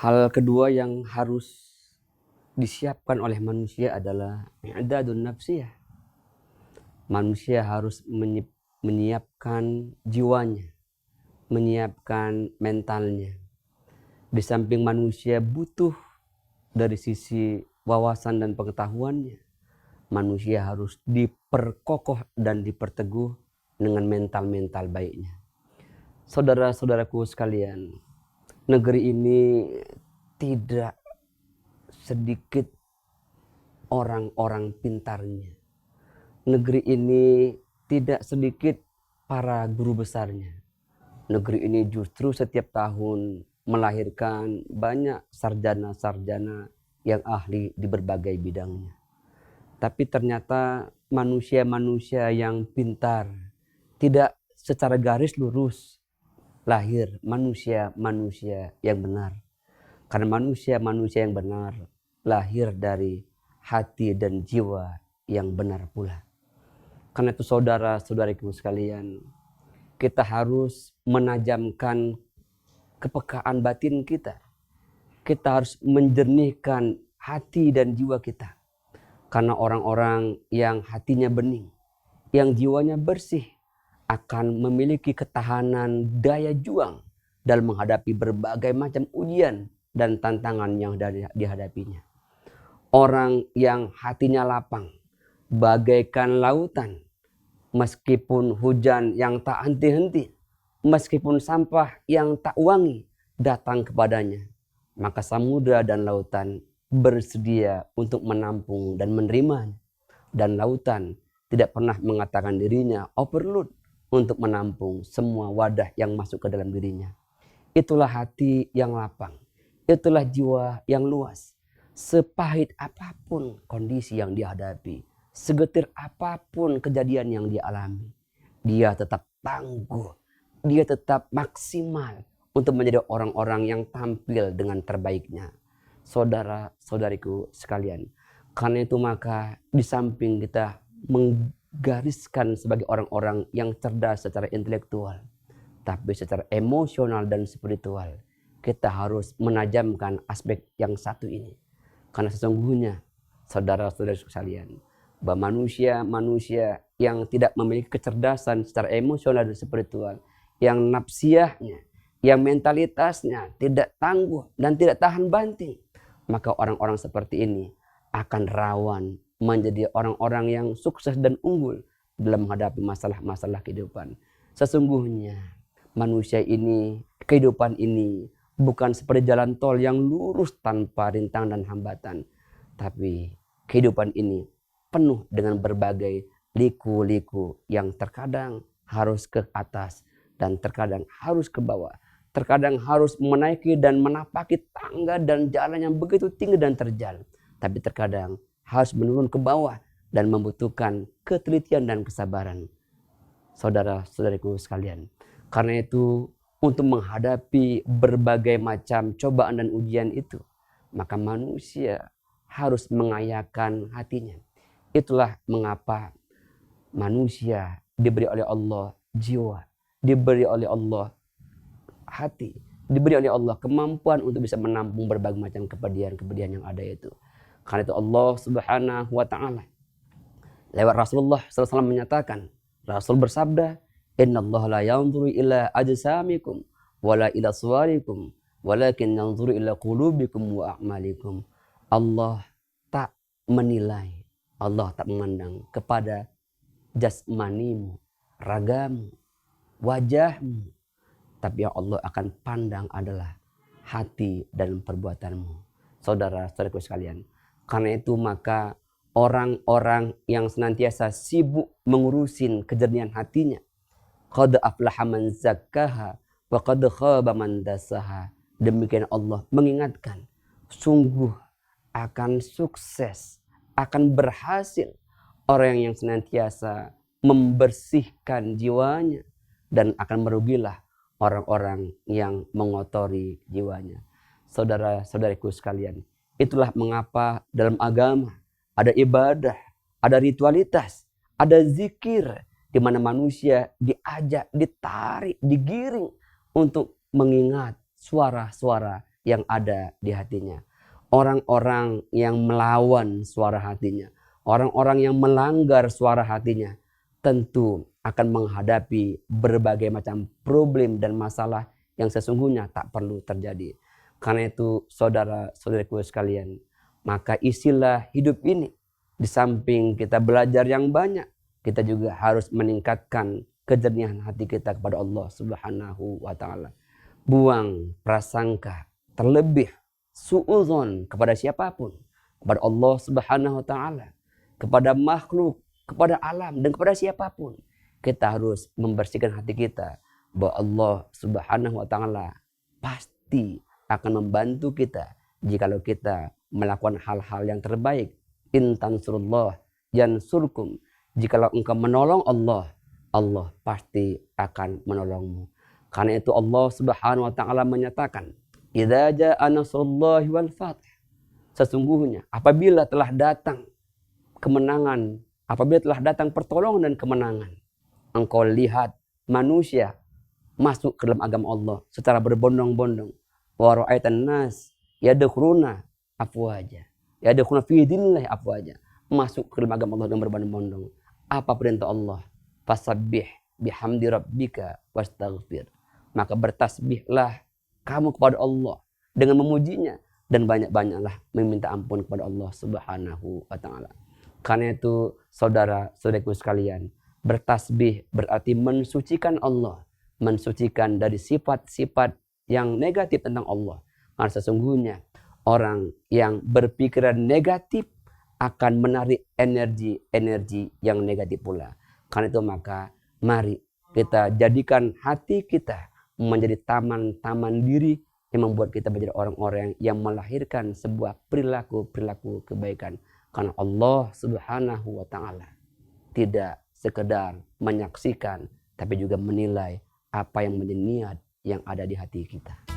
Hal kedua yang harus disiapkan oleh manusia adalah i'dadun nafsiyah. Manusia harus menyiapkan jiwanya, menyiapkan mentalnya. Di samping manusia butuh dari sisi wawasan dan pengetahuannya, manusia harus diperkokoh dan diperteguh dengan mental-mental baiknya. Saudara-saudaraku sekalian, negeri ini tidak sedikit orang-orang pintarnya. Negeri ini tidak sedikit para guru besarnya. Negeri ini justru setiap tahun melahirkan banyak sarjana-sarjana yang ahli di berbagai bidangnya. Tapi ternyata manusia-manusia yang pintar tidak secara garis lurus lahir manusia-manusia yang benar. Karena manusia-manusia yang benar lahir dari hati dan jiwa yang benar pula. Karena itu saudara-saudariku sekalian, kita harus menajamkan kepekaan batin kita. Kita harus menjernihkan hati dan jiwa kita. Karena orang-orang yang hatinya bening, yang jiwanya bersih, akan memiliki ketahanan daya juang dalam menghadapi berbagai macam ujian dan tantangan yang dihadapinya. Orang yang hatinya lapang, bagaikan lautan, meskipun hujan yang tak henti-henti, meskipun sampah yang tak wangi datang kepadanya, maka samudra dan lautan bersedia untuk menampung dan menerimanya. Dan lautan tidak pernah mengatakan dirinya overload untuk menampung semua wadah yang masuk ke dalam dirinya. Itulah hati yang lapang, itulah jiwa yang luas. Sepahit apapun kondisi yang dihadapi, segetir apapun kejadian yang dia alami, dia tetap tangguh, dia tetap maksimal untuk menjadi orang-orang yang tampil dengan terbaiknya. Saudara-saudariku sekalian, karena itu maka di samping kita menggariskan sebagai orang-orang yang cerdas secara intelektual, tapi secara emosional dan spiritual, kita harus menajamkan aspek yang satu ini. Karena sesungguhnya, saudara-saudara sekalian, bahwa manusia yang tidak memiliki kecerdasan secara emosional dan spiritual, yang nafsiyahnya, yang mentalitasnya tidak tangguh dan tidak tahan banting, maka orang-orang seperti ini akan rawan menjadi orang-orang yang sukses dan unggul dalam menghadapi masalah-masalah kehidupan. Sesungguhnya manusia ini, kehidupan ini bukan seperti jalan tol yang lurus tanpa rintangan dan hambatan. Tapi kehidupan ini penuh dengan berbagai liku-liku yang terkadang harus ke atas dan terkadang harus ke bawah. Terkadang harus menaiki dan menapaki tangga dan jalan yang begitu tinggi dan terjal. Tapi terkadang harus menurun ke bawah dan membutuhkan ketelitian dan kesabaran. Saudara-saudariku sekalian, karena itu untuk menghadapi berbagai macam cobaan dan ujian itu, maka manusia harus mengayakan hatinya. Itulah mengapa manusia diberi oleh Allah jiwa, diberi oleh Allah hati, diberi oleh Allah kemampuan untuk bisa menampung berbagai macam kepedihan-kepedihan yang ada itu. Karena itu Allah Subhanahu wa ta'ala lewat Rasulullah SAW menyatakan, Rasul bersabda, "Innallaha la yanzuru ila ajsamikum wala ila suwarikum, walakin yanzuru ila qulubikum wa a'malikum." Allah tak menilai, Allah tak memandang kepada jasmanimu, ragamu, wajahmu, tapi yang Allah akan pandang adalah hati dan perbuatanmu. Saudara-saudaraku sekalian, karena itu maka orang-orang yang senantiasa sibuk mengurusin kejernihan hatinya, qad aflaha man zakkaha wa qad khaba man dassaha. Demikian Allah mengingatkan, sungguh akan sukses, akan berhasil orang yang senantiasa membersihkan jiwanya, dan akan merugilah orang-orang yang mengotori jiwanya. Saudara-saudariku sekalian, itulah mengapa dalam agama ada ibadah, ada ritualitas, ada zikir, di mana manusia diajak, ditarik, digiring untuk mengingat suara-suara yang ada di hatinya. Orang-orang yang melawan suara hatinya, orang-orang yang melanggar suara hatinya, tentu akan menghadapi berbagai macam problem dan masalah yang sesungguhnya tak perlu terjadi. Karena itu saudara-saudariku sekalian, maka isilah hidup ini. Di samping kita belajar yang banyak, kita juga harus meningkatkan kejernihan hati kita kepada Allah Subhanahu wa taala. Buang prasangka, terlebih suudzon kepada siapapun, kepada Allah Subhanahu wa taala, kepada makhluk, kepada alam, dan kepada siapapun. Kita harus membersihkan hati kita bahwa Allah Subhanahu wa taala pasti akan membantu kita jikalau kita melakukan hal-hal yang terbaik. In tansurullah yansurkum. Jikalau engkau menolong Allah, Allah pasti akan menolongmu. Karena itu Allah Subhanahu wa taala menyatakan, "Idza jaa nasrullahi wal fath." Sesungguhnya apabila telah datang kemenangan, apabila telah datang pertolongan dan kemenangan, engkau lihat manusia masuk ke dalam agama Allah secara berbondong-bondong. Wa ra'aitan nas yadkhuluna afwaja. Yadkhuluna fi dinillahi afwaja. Masuk ke dalam agama Allah dengan berbondong-bondong. Apa perintah Allah? Fasabbih bihamdi rabbika wastaghfir. Maka bertasbihlah kamu kepada Allah dengan memujinya dan banyak-banyaklah meminta ampun kepada Allah Subhanahu wa taala. Karena itu saudara-saudariku sekalian, bertasbih berarti mensucikan Allah, mensucikan dari sifat-sifat yang negatif tentang Allah. Karena sesungguhnya orang yang berpikiran negatif akan menarik energi-energi yang negatif pula. Karena itu maka mari kita jadikan hati kita menjadi taman-taman diri yang membuat kita menjadi orang-orang yang melahirkan sebuah perilaku-perilaku kebaikan. Karena Allah Subhanahu wa taala tidak sekedar menyaksikan tapi juga menilai apa yang menjadi niat yang ada di hati kita.